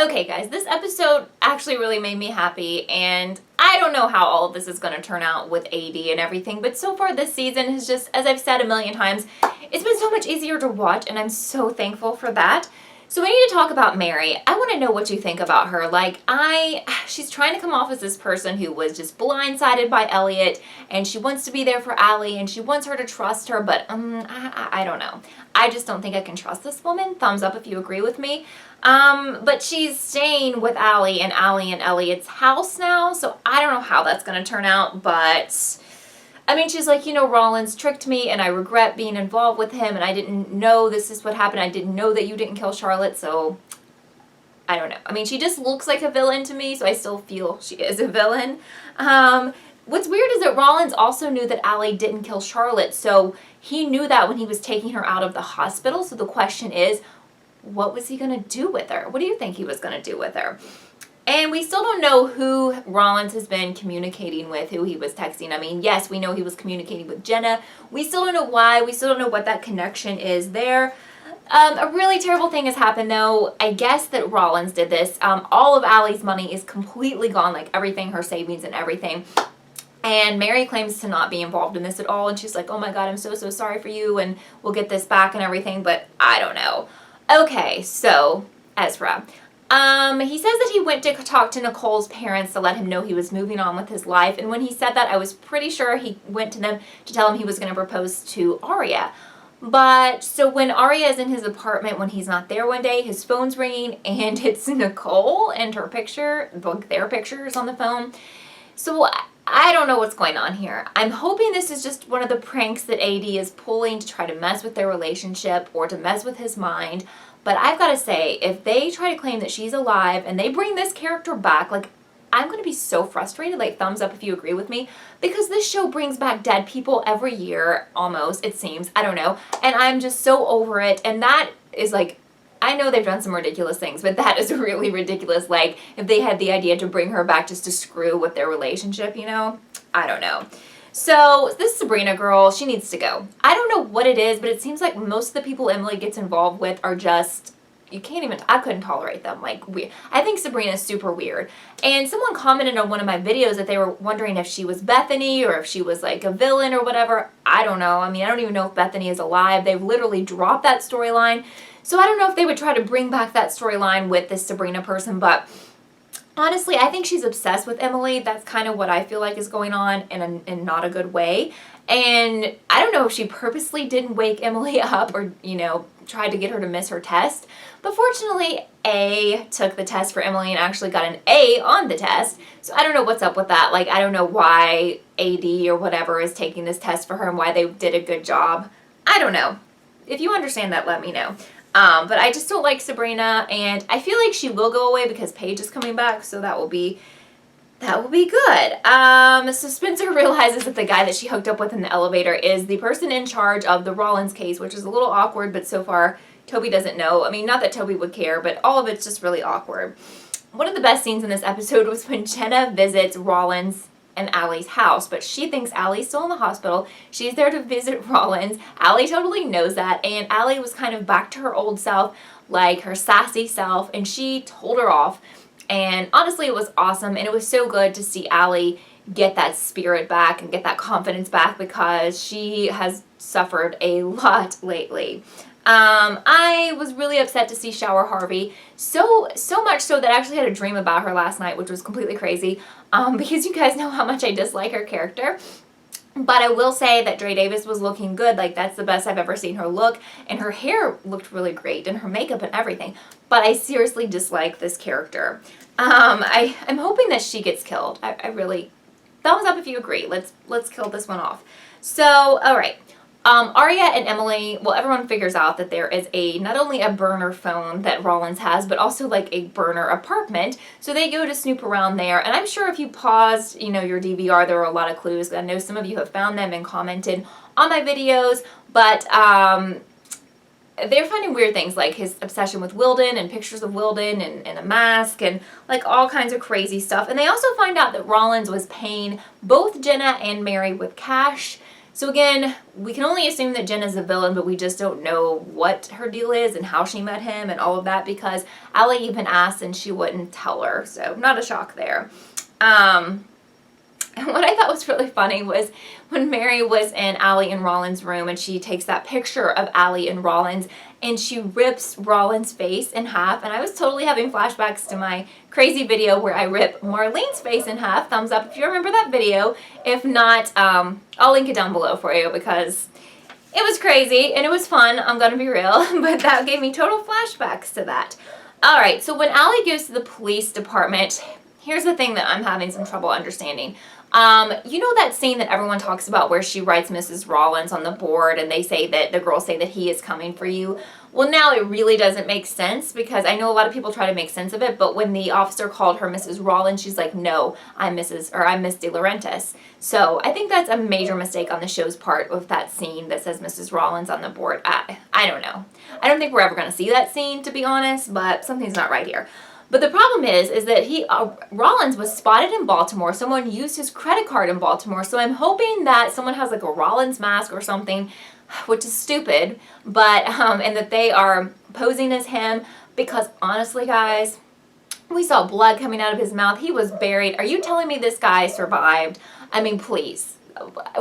Okay guys, this episode actually really made me happy, and I don't know how all of this is going to turn out with AD and everything, but so far this season has just, as I've said a million times, it's been so much easier to watch, and I'm so thankful for that. So we need to talk about Mary. I want to know what you think about her. She's trying to come off as this person who was just blindsided by Elliot, and she wants to be there for Allie, and she wants her to trust her, but I don't know. I just don't think I can trust this woman. Thumbs up if you agree with me. But she's staying with Allie and Elliot's house now, so I don't know how that's going to turn out, but I mean, she's like, Rollins tricked me and I regret being involved with him and I didn't know this is what happened. I didn't know that you didn't kill Charlotte, so I don't know. I mean, she just looks like a villain to me, so I still feel she is a villain. What's weird is that Rollins also knew that Allie didn't kill Charlotte, so he knew that when he was taking her out of the hospital, so the question is, what was he going to do with her? What do you think he was going to do with her? And we still don't know who Rollins has been communicating with, who he was texting. I mean, yes, we know he was communicating with Jenna. We still don't know why. We still don't know what that connection is there. A really terrible thing has happened, though. I guess that Rollins did this. All of Allie's money is completely gone, like everything, her savings and everything. And Mary claims to not be involved in this at all. And she's like, oh my God, I'm so sorry for you. And we'll get this back and everything. But I don't know. Okay, so Ezra. He says that he went to talk to Nicole's parents to let him know he was moving on with his life. And when he said that, I was pretty sure he went to them to tell him he was going to propose to Aria. But so when Aria is in his apartment, when he's not there one day, his phone's ringing and it's Nicole and her picture, their pictures on the phone. So I don't know what's going on here. I'm hoping this is just one of the pranks that AD is pulling to try to mess with their relationship or to mess with his mind. But I've got to say, if they try to claim that she's alive and they bring this character back, I'm going to be so frustrated. Thumbs up if you agree with me. Because this show brings back dead people every year, almost, it seems. I don't know. And I'm just so over it. And that is I know they've done some ridiculous things, but that is really ridiculous. If they had the idea to bring her back just to screw with their relationship, I don't know. So this Sabrina girl, she needs to go. I don't know what it is, but it seems like most of the people Emily gets involved with are just, I couldn't tolerate them. I think Sabrina's super weird. And someone commented on one of my videos that they were wondering if she was Bethany or if she was a villain or whatever. I don't know. I mean, I don't even know if Bethany is alive. They've literally dropped that storyline. So I don't know if they would try to bring back that storyline with this Sabrina person, but honestly, I think she's obsessed with Emily. That's kind of what I feel like is going on in not a good way. And I don't know if she purposely didn't wake Emily up or, tried to get her to miss her test. But fortunately, A took the test for Emily and actually got an A on the test. So I don't know what's up with that. I don't know why AD or whatever is taking this test for her and why they did a good job. I don't know. If you understand that, let me know. But I just don't like Sabrina, and I feel like she will go away because Paige is coming back, so that will be good. So Spencer realizes that the guy that she hooked up with in the elevator is the person in charge of the Rollins case, which is a little awkward, but so far Toby doesn't know. I mean, not that Toby would care, but all of it's just really awkward. One of the best scenes in this episode was when Jenna visits Rollins and Allie's house, but she thinks Allie's still in the hospital. She's there to visit Rollins. Allie totally knows that, and Allie was kind of back to her old self, her sassy self, and she told her off. And honestly, it was awesome, and it was so good to see Allie get that spirit back and get that confidence back because she has suffered a lot lately. I was really upset to see Shower Harvey, so much so that I actually had a dream about her last night, which was completely crazy, because you guys know how much I dislike her character. But I will say that Dre Davis was looking good. That's the best I've ever seen her look, and her hair looked really great, and her makeup and everything. But I seriously dislike this character. I'm hoping that she gets killed. I really, thumbs up if you agree. Let's kill this one off. So, all right. Aria and Emily, well, everyone figures out that there is not only a burner phone that Rollins has, but also a burner apartment. So they go to snoop around there. And I'm sure if you paused, your DVR, there were a lot of clues. I know some of you have found them and commented on my videos, but they're finding weird things like his obsession with Wilden and pictures of Wilden and a mask and all kinds of crazy stuff. And they also find out that Rollins was paying both Jenna and Mary with cash. So again, we can only assume that Jenna's a villain, but we just don't know what her deal is and how she met him and all of that, because Allie even asked and she wouldn't tell her. So not a shock there. And what I thought was really funny was when Mary was in Allie and Rollins' room and she takes that picture of Allie and Rollins and she rips Rollins' face in half. And I was totally having flashbacks to my crazy video where I rip Marlene's face in half. Thumbs up if you remember that video. If not, I'll link it down below for you because it was crazy and it was fun. I'm going to be real. But that gave me total flashbacks to that. All right, so when Allie goes to the police department, here's the thing that I'm having some trouble understanding. You know that scene that everyone talks about where she writes Mrs. Rollins on the board and they say that the girls say that he is coming for you? Well, now it really doesn't make sense because I know a lot of people try to make sense of it, but when the officer called her Mrs. Rollins, she's like, no, I'm Miss De Laurentiis. So I think that's a major mistake on the show's part with that scene that says Mrs. Rollins on the board. I don't know. I don't think we're ever going to see that scene, to be honest, but something's not right here. But the problem is that Rollins was spotted in Baltimore. Someone used his credit card in Baltimore. So I'm hoping that someone has like a Rollins mask or something, which is stupid, but, and that they are posing as him because honestly, guys, we saw blood coming out of his mouth. He was buried. Are you telling me this guy survived? I mean, please.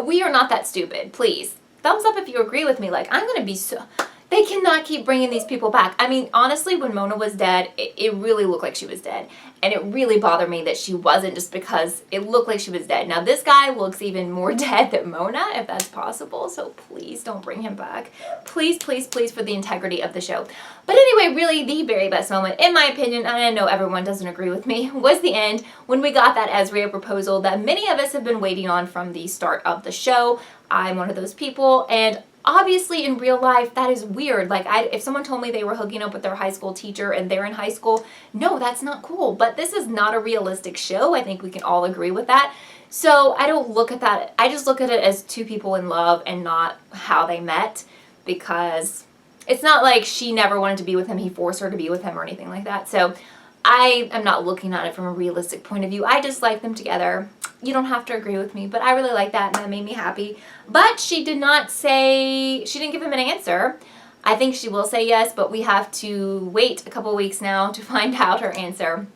We are not that stupid. Please. Thumbs up if you agree with me. Like, I'm going to be so... They cannot keep bringing these people back. I mean, honestly, when Mona was dead, it really looked like she was dead. And it really bothered me that she wasn't just because it looked like she was dead. Now, this guy looks even more dead than Mona, if that's possible. So please don't bring him back. Please, please, please, for the integrity of the show. But anyway, really the very best moment, in my opinion, and I know everyone doesn't agree with me, was the end when we got that Ezria proposal that many of us have been waiting on from the start of the show. I'm one of those people, and obviously, in real life, that is weird. Like, if someone told me they were hooking up with their high school teacher and they're in high school, no, that's not cool. But this is not a realistic show. I think we can all agree with that. So I don't look at that. I just look at it as two people in love and not how they met, because it's not like she never wanted to be with him. He forced her to be with him or anything like that. So I am not looking at it from a realistic point of view. I just like them together. You don't have to agree with me, but I really like that and that made me happy. But she did not say, she didn't give him an answer. I think she will say yes, but we have to wait a couple weeks now to find out her answer.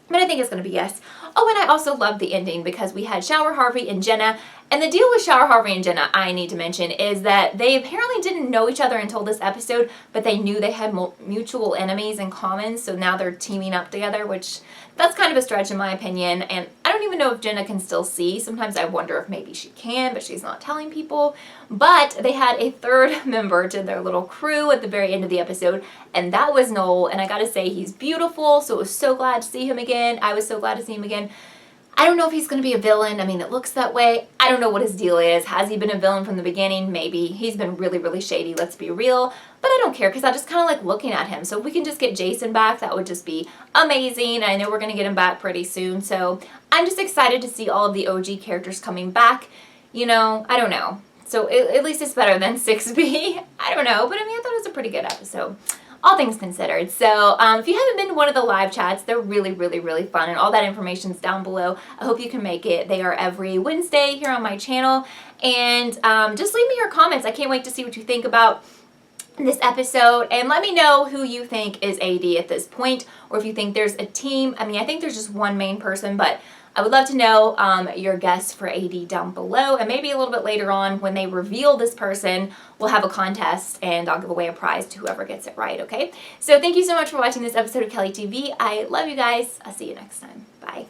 But I think it's going to be yes. Oh, and I also loved the ending because we had Shower Harvey and Jenna. And the deal with Shower Harvey and Jenna, I need to mention, is that they apparently didn't know each other until this episode, but they knew they had mutual enemies in common, so now they're teaming up together, which that's kind of a stretch in my opinion. And I don't even know if Jenna can still see. Sometimes I wonder if maybe she can, but she's not telling people. But they had a third member to their little crew at the very end of the episode, and that was Noel. And I gotta say, he's beautiful, so I was so glad to see him again. I was so glad to see him again. I don't know if he's going to be a villain. I mean, it looks that way. I don't know what his deal is. Has he been a villain from the beginning? Maybe. He's been really, really shady, let's be real. But I don't care because I just kind of like looking at him. So if we can just get Jason back, that would just be amazing. I know we're going to get him back pretty soon. So I'm just excited to see all of the OG characters coming back. You know, I don't know. So at least it's better than 6B. I don't know. But I mean, I thought it was a pretty good episode. All things considered. So if you haven't been to one of the live chats, they're really, really, really fun, and all that information's down below. I hope you can make it. They are every Wednesday here on my channel, and just leave me your comments. I can't wait to see what you think about this episode, and let me know who you think is AD at this point, or if you think there's a team. I mean, I think there's just one main person, but I would love to know your guess for AD down below, and maybe a little bit later on when they reveal this person, we'll have a contest and I'll give away a prize to whoever gets it right, okay? So thank you so much for watching this episode of KellieTV. I love you guys. I'll see you next time. Bye.